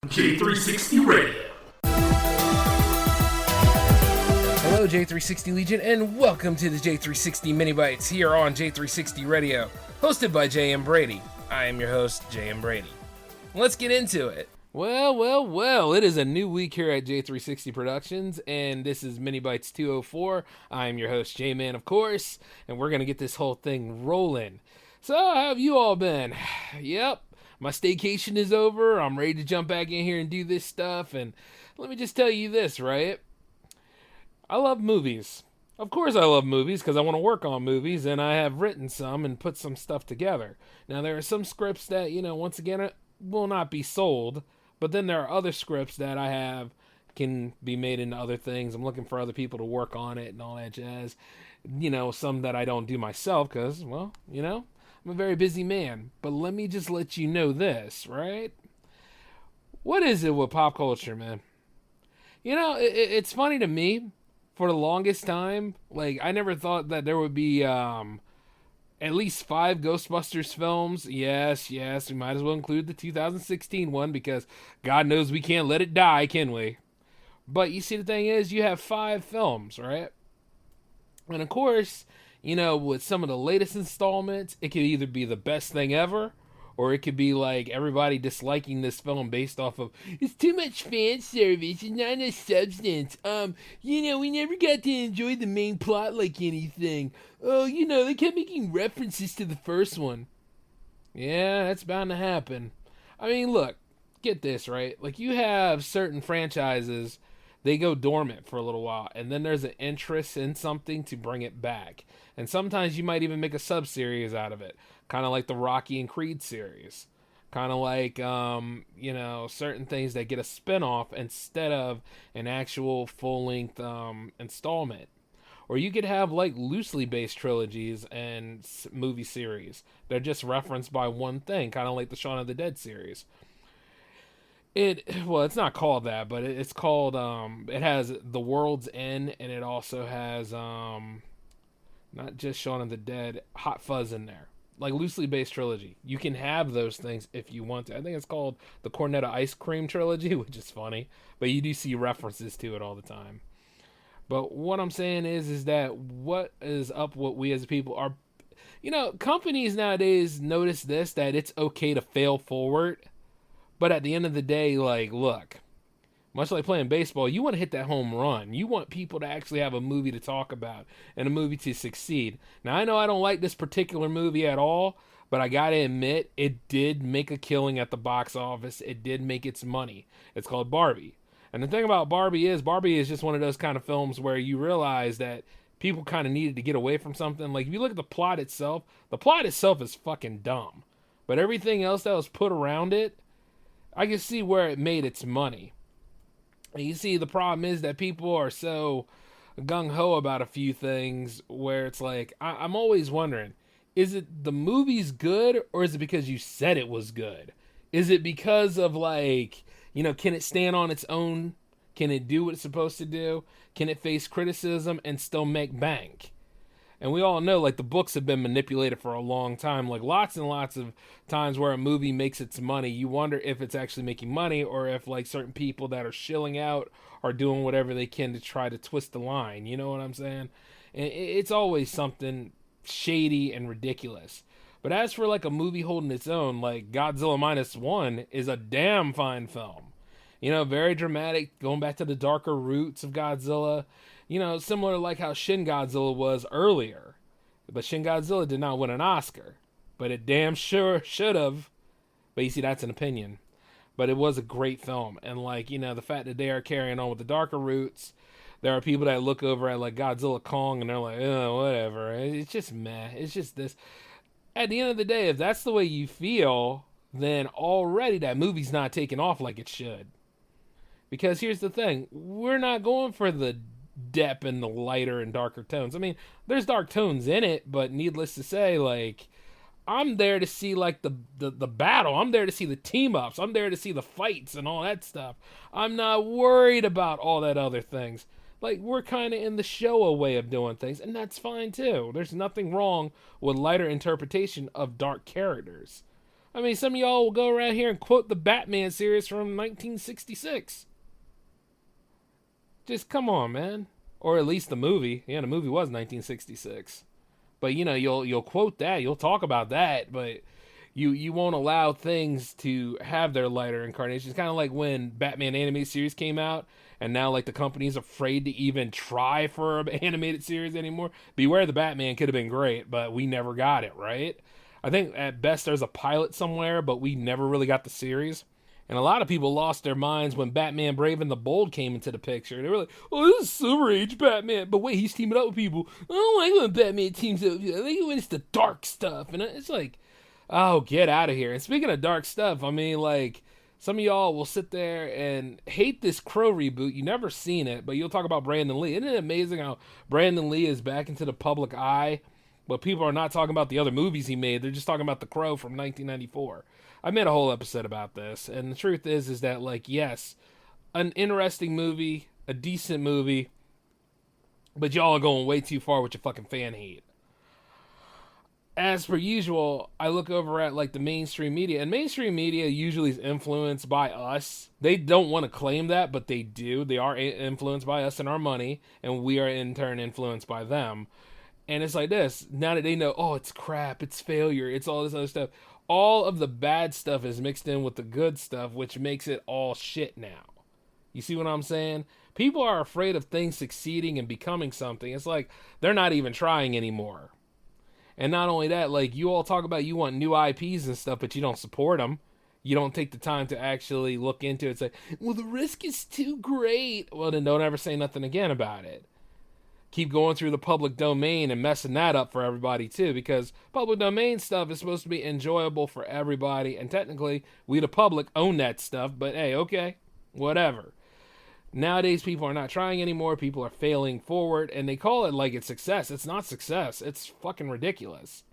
J360 Radio. Hello, J360 Legion, and welcome to the J360 MiniBytes here on J360 Radio, hosted by J.M. Brady. I am your host, J.M. Brady. Let's get into it. Well, it is a new week here at J360 Productions, and this is MiniBytes 204. I am your host, J-Man, of course, and we're going to get this whole thing rolling. So, how have you all been? Yep, my staycation is over. I'm ready to jump back in here and do this stuff, and let me just tell you this, right? I love movies. Of course I love movies because I want to work on movies, and I have written some and put some stuff together. Now, there are some scripts that, once again, will not be sold, but then there are other scripts that I have can be made into other things. I'm looking for other people to work on it and all that jazz. Some that I don't do myself because, I'm a very busy man. But let me just let you know this, right? What is it with pop culture, man? It's funny to me. For the longest time, I never thought that there would be at least 5 Ghostbusters films. Yes, we might as well include the 2016 one because God knows we can't let it die, can we? But you see, the thing is, you have 5 films, right? And of course, with some of the latest installments, it could either be the best thing ever, or it could be like everybody disliking this film based off of, it's too much fan service, it's not enough substance. We never got to enjoy the main plot like anything. Oh, they kept making references to the first one. Yeah, that's bound to happen. I mean, look, get this, right? You have certain franchises, they go dormant for a little while, and then there's an interest in something to bring it back. And sometimes you might even make a sub-series out of it. Kind of like the Rocky and Creed series. Kind of like, certain things that get a spin-off instead of an actual full-length installment. Or you could have, loosely based trilogies and movie series. They're just referenced by one thing. Kind of like the Shaun of the Dead series. It's not called that, but it's called, it has The World's End, and it also has, not just Shaun of the Dead, Hot Fuzz in there. Loosely based trilogy. You can have those things if you want to. I think it's called the Cornetto Ice Cream Trilogy, which is funny. But you do see references to it all the time. But what I'm saying is that what is up what we as people are... companies nowadays notice this, that it's okay to fail forward. But at the end of the day, look... Much like playing baseball, you want to hit that home run. You want people to actually have a movie to talk about and a movie to succeed. Now, I know I don't like this particular movie at all, but I gotta admit, it did make a killing at the box office. It did make its money. It's called Barbie. And the thing about Barbie is just one of those kind of films where you realize that people kind of needed to get away from something. If you look at the plot itself is fucking dumb. But everything else that was put around it, I can see where it made its money. And you see, the problem is that people are so gung-ho about a few things where it's I'm always wondering, is it the movie's good or is it because you said it was good? Is it because of can it stand on its own? Can it do what it's supposed to do? Can it face criticism and still make bank? And we all know, the books have been manipulated for a long time. Lots and lots of times where a movie makes its money, you wonder if it's actually making money or if, certain people that are shilling out are doing whatever they can to try to twist the line. You know what I'm saying? And it's always something shady and ridiculous. But as for, a movie holding its own, Godzilla Minus One is a damn fine film. Very dramatic, going back to the darker roots of Godzilla. Similar how Shin Godzilla was earlier. But Shin Godzilla did not win an Oscar. But it damn sure should have. But you see, that's an opinion. But it was a great film. And the fact that they are carrying on with the darker roots. There are people that look over at Godzilla Kong and they're oh, whatever. It's just meh. It's just this. At the end of the day, if that's the way you feel, then already that movie's not taking off like it should. Because here's the thing. We're not going for the depth and the lighter and darker tones. I mean, there's dark tones in it, but needless to say, I'm there to see the battle. I'm there to see the team ups. I'm there to see the fights and all that stuff. I'm not worried about all that other things. We're kind of in the Showa way of doing things, and that's fine too. There's nothing wrong with lighter interpretation of dark characters. I mean, some of y'all will go around here and quote the Batman series from 1966. Just come on, man. Or at least the movie. Yeah, the movie was 1966. But you know, you'll quote that, you'll talk about that, but you won't allow things to have their lighter incarnations. Kind of like when Batman animated series came out, and now like the company's afraid to even try for an animated series anymore. Beware the Batman could have been great, but we never got it, right? I think at best there's a pilot somewhere, but we never really got the series. And a lot of people lost their minds when Batman Brave and the Bold came into the picture. They were like, oh, this is Silver Age Batman. But wait, he's teaming up with people. I don't like when Batman teams up. I think when it's the dark stuff. And it's like, oh, get out of here. And speaking of dark stuff, I mean, like, some of y'all will sit there and hate this Crow reboot. You never seen it, but you'll talk about Brandon Lee. Isn't it amazing how Brandon Lee is back into the public eye? But people are not talking about the other movies he made. They're just talking about The Crow from 1994. I made a whole episode about this, and the truth is that, like, yes, an interesting movie, a decent movie, but y'all are going way too far with your fucking fan hate. As per usual, I look over at, like, the mainstream media, and mainstream media usually is influenced by us. They don't want to claim that, but they do. They are influenced by us and our money, and we are in turn influenced by them. And it's like this, now that they know, oh, it's crap, it's failure, it's all this other stuff, all of the bad stuff is mixed in with the good stuff, which makes it all shit now. You see what I'm saying? People are afraid of things succeeding and becoming something. It's like they're not even trying anymore. And not only that, like, you all talk about you want new IPs and stuff, but you don't support them. You don't take the time to actually look into it and say, well, the risk is too great. Well, then don't ever say nothing again about it. Keep going through the public domain and messing that up for everybody too, because public domain stuff is supposed to be enjoyable for everybody, and technically we the public own that stuff, but hey, okay, whatever. Nowadays people are not trying anymore, people are failing forward, and they call it like it's success. It's not success, it's fucking ridiculous.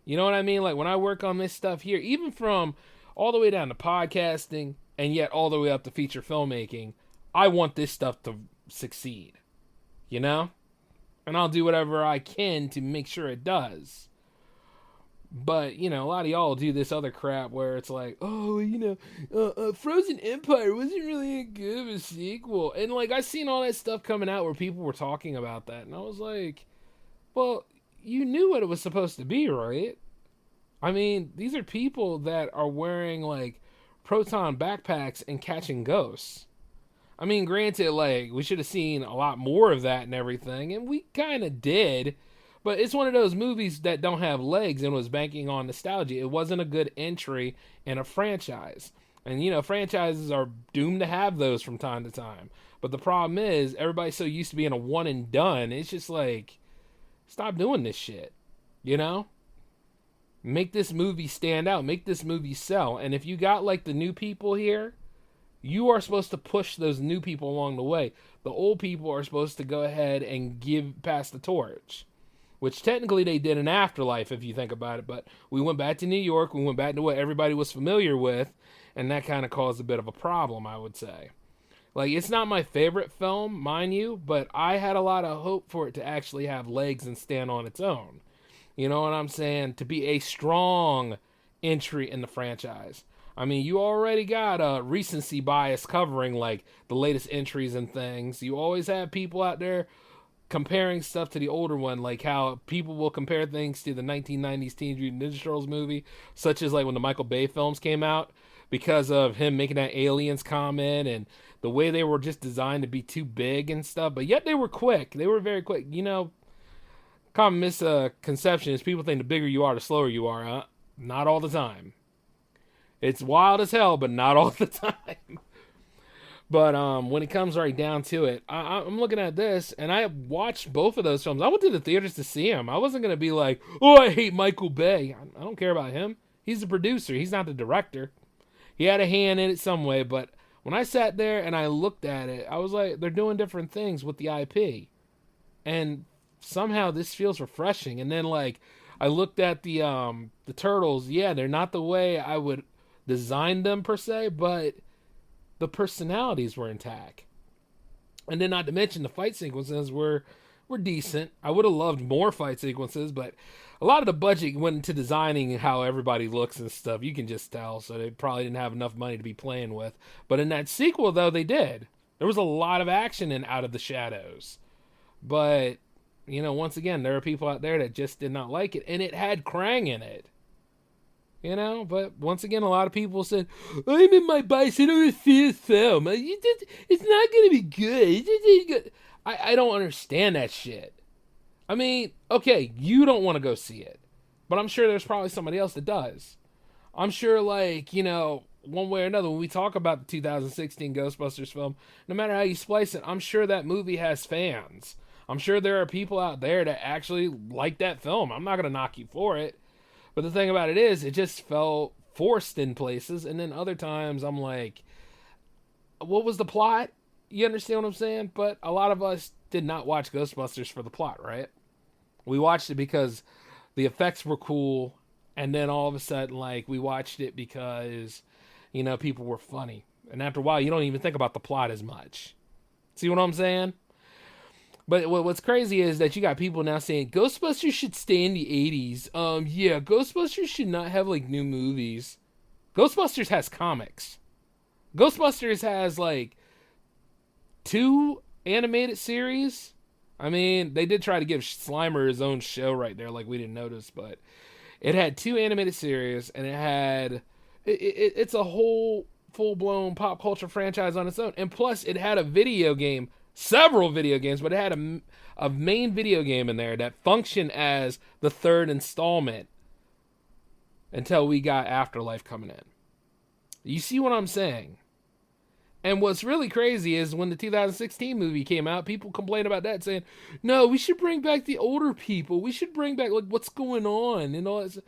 You know what I mean? Like when I work on this stuff here, even from all the way down to podcasting and yet all the way up to feature filmmaking, I want this stuff to succeed, you know? And I'll do whatever I can to make sure it does. But, you know, a lot of y'all do this other crap where it's like, oh, you know, Frozen Empire wasn't really a good of a sequel. And, like, I seen all that stuff coming out where people were talking about that. And I was like, well, you knew what it was supposed to be, right? I mean, these are people that are wearing, like, proton backpacks and catching ghosts. I mean, granted, like, we should have seen a lot more of that and everything, and we kind of did, but it's one of those movies that don't have legs and was banking on nostalgia. It wasn't a good entry in a franchise. And, you know, franchises are doomed to have those from time to time. But the problem is, everybody's so used to being a one and done, it's just like, stop doing this shit, you know? Make this movie stand out, make this movie sell, and if you got, like, the new people here, you are supposed to push those new people along the way. The old people are supposed to go ahead and pass the torch. Which technically they did in Afterlife, if you think about it. But we went back to New York. We went back to what everybody was familiar with. And that kind of caused a bit of a problem, I would say. Like, it's not my favorite film, mind you. But I had a lot of hope for it to actually have legs and stand on its own. You know what I'm saying? To be a strong entry in the franchise. I mean, you already got a recency bias covering, like, the latest entries and things. You always have people out there comparing stuff to the older one, like how people will compare things to the 1990s Teenage Mutant Ninja Turtles movie, such as, like, when the Michael Bay films came out, because of him making that aliens comment and the way they were just designed to be too big and stuff. But yet they were quick. They were very quick. You know, common misconception is people think the bigger you are, the slower you are. Huh? Not all the time. It's wild as hell, but not all the time. But when it comes right down to it, I'm looking at this, and I watched both of those films. I went to the theaters to see them. I wasn't going to be like, oh, I hate Michael Bay. I don't care about him. He's the producer. He's not the director. He had a hand in it some way, but when I sat there and I looked at it, I was like, they're doing different things with the IP. And somehow this feels refreshing. And then, like, I looked at the Turtles. Yeah, they're not the way I would design them per se, but the personalities were intact. And then not to mention the fight sequences were were decent. I would have loved more fight sequences, but a lot of the budget went into designing how everybody looks and stuff. You can just tell, so they probably didn't have enough money to be playing with. But in that sequel, though, they did. There was a lot of action in Out of the Shadows. But, you know, once again, there are people out there that just did not like it, and it had Krang in it. You know, but once again, a lot of people said, I'm in my bicycle to see a film. It's not going to be good. I don't understand that shit. I mean, okay, you don't want to go see it, but I'm sure there's probably somebody else that does. I'm sure, like, you know, one way or another, when we talk about the 2016 Ghostbusters film, no matter how you splice it, I'm sure that movie has fans. I'm sure there are people out there that actually like that film. I'm not going to knock you for it. But the thing about it is, it just felt forced in places, and then other times I'm like, what was the plot? You understand what I'm saying? But a lot of us did not watch Ghostbusters for the plot, right? We watched it because the effects were cool, and then all of a sudden, like, we watched it because, you know, people were funny. And after a while, you don't even think about the plot as much. See what I'm saying? But what's crazy is that you got people now saying Ghostbusters should stay in the 80s. Yeah, Ghostbusters should not have, like, new movies. Ghostbusters has comics. Ghostbusters has, like, 2 animated series. I mean, they did try to give Slimer his own show right there, like we didn't notice, but it had 2 animated series, and it had it's a whole full-blown pop culture franchise on its own. And plus, it had a video game, several video games, but it had a main video game in there that functioned as the 3rd installment until we got Afterlife coming in. You see what I'm saying? And what's really crazy is when the 2016 movie came out, people complained about that, saying, no, we should bring back the older people. We should bring back, like, what's going on and all that.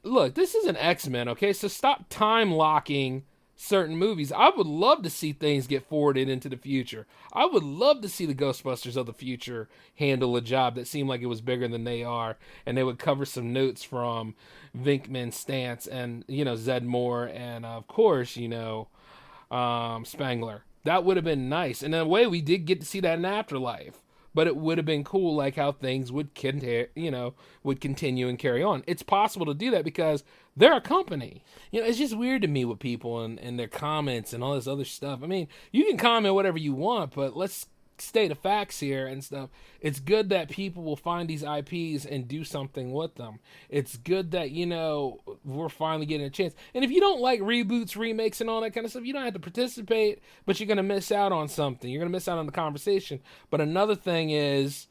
Look, this is an X-Men, okay? So stop time locking certain movies. I would love to see things get forwarded into the future. I would love to see the Ghostbusters of the future handle a job that seemed like it was bigger than they are, and they would cover some notes from Venkman, Stantz, and, you know, Zed Moore, and, of course, you know, Spangler. That would have been nice. And in a way, we did get to see that in Afterlife. But it would have been cool, like how things would continue and carry on. It's possible to do that because they're a company. You know, it's just weird to me with people and their comments and all this other stuff. I mean, you can comment whatever you want, but let's state the facts here and stuff. It's good that people will find these IPs and do something with them. It's good that, you know, we're finally getting a chance. And if you don't like reboots, remakes, and all that kind of stuff, you don't have to participate, but you're going to miss out on something. You're going to miss out on the conversation. But another thing is,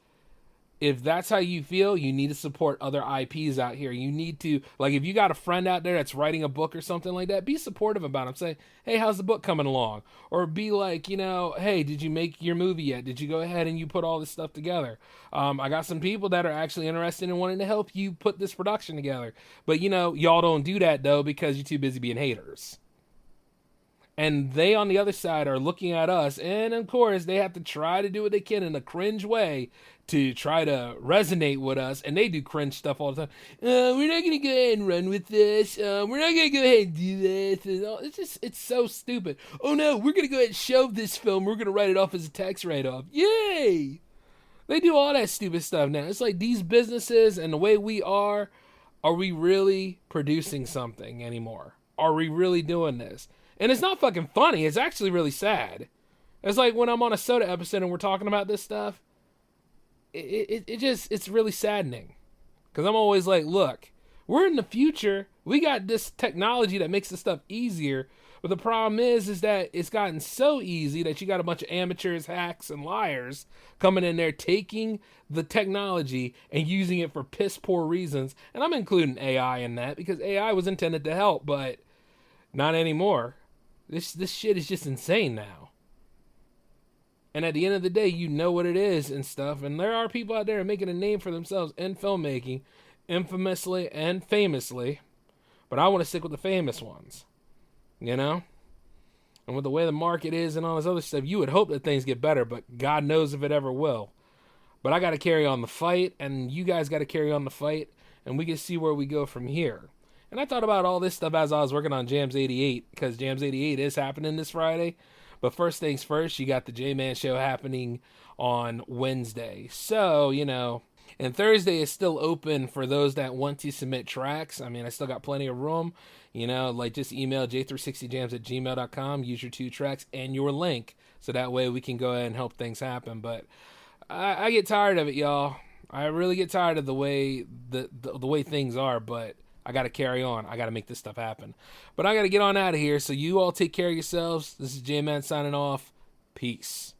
if that's how you feel, you need to support other IPs out here. You need to, like, if you got a friend out there that's writing a book or something like that, be supportive about them. Say, hey, how's the book coming along? Or be like, you know, hey, did you make your movie yet? Did you go ahead and you put all this stuff together? I got some people that are actually interested in wanting to help you put this production together. But, you know, y'all don't do that, though, because you're too busy being haters. And they, on the other side, are looking at us, and of course, they have to try to do what they can in a cringe way to try to resonate with us, and they do cringe stuff all the time. We're not going to go ahead and run with this. We're not going to go ahead and do this. And all. It's so stupid. Oh no, we're going to go ahead and shelve this film. We're going to write it off as a tax write-off. Yay! They do all that stupid stuff now. It's like these businesses and the way we are we really producing something anymore? Are we really doing this? And it's not fucking funny. It's actually really sad. It's like when I'm on a Soda episode and we're talking about this stuff. It's really saddening. Because I'm always like, look, we're in the future. We got this technology that makes this stuff easier. But the problem is that it's gotten so easy that you got a bunch of amateurs, hacks, and liars coming in there taking the technology and using it for piss poor reasons. And I'm including AI in that because AI was intended to help, but not anymore. This shit is just insane now. And at the end of the day, you know what it is and stuff. And there are people out there making a name for themselves in filmmaking, infamously and famously. But I want to stick with the famous ones. You know? And with the way the market is and all this other stuff, you would hope that things get better, but God knows if it ever will. But I got to carry on the fight, and you guys got to carry on the fight, and we can see where we go from here. And I thought about all this stuff as I was working on Jams 88, because Jams 88 is happening this Friday. But first things first, you got the J-Man show happening on Wednesday. So, and Thursday is still open for those that want to submit tracks. I mean, I still got plenty of room. Like just email j360jams@gmail.com, use your 2 tracks and your link. So that way we can go ahead and help things happen. But I get tired of it, y'all. I really get tired of the way the way things are, but I got to carry on. I got to make this stuff happen. But I got to get on out of here. So you all take care of yourselves. This is J-Man signing off. Peace.